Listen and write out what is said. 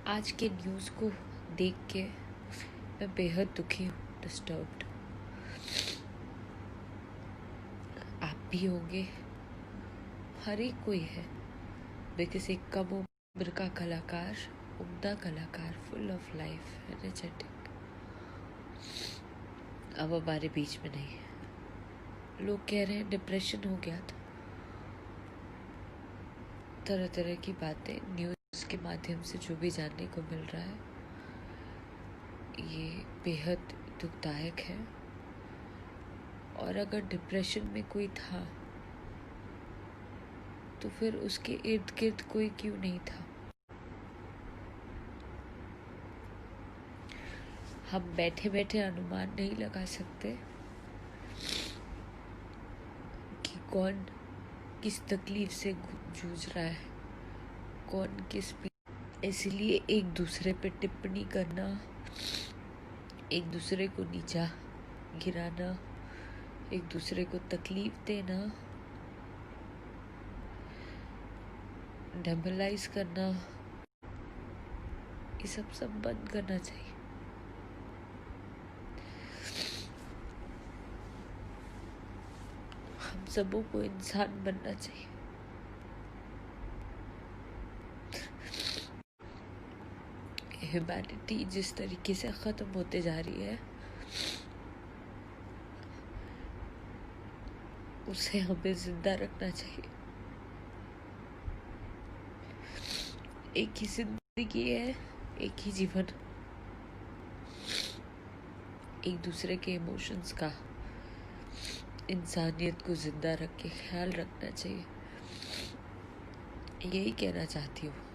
आज के न्यूज़ को देख के मैं बेहद दुखी हूँ, डिस्टर्ब्ड। आप भी होंगे, हर एक कोई है। बिकॉज एक कम उम्र का कलाकार, उम्दा कलाकार, फुल ऑफ लाइफ, एनर्जेटिक, अब हमारे बीच में नहीं है। लोग कह रहे हैं डिप्रेशन हो गया था। तरह तरह की बातें न्यूज़ के माध्यम से जो भी जानने को मिल रहा है, ये बेहद दुखदायक है। और अगर डिप्रेशन में कोई था तो फिर उसके इर्द गिर्द कोई क्यों नहीं था? हम बैठे बैठे अनुमान नहीं लगा सकते कि कौन किस तकलीफ से जूझ रहा है, कौन किस। इसलिए एक दूसरे पे टिप्पणी करना, एक दूसरे को नीचा गिराना, एक दूसरे को तकलीफ देना, डेमोलाइज करना, ये सब बंद करना चाहिए। हम सबों को इंसान बनना चाहिए। ह्यूमैनिटी जिस तरीके से ख़त्म होते जा रही है, उसे हमें जिंदा रखना चाहिए। एक ही जिंदगी है, एक ही जीवन। एक दूसरे के इमोशंस का, इंसानियत को जिंदा रख के ख्याल रखना चाहिए। यही कहना चाहती हूँ।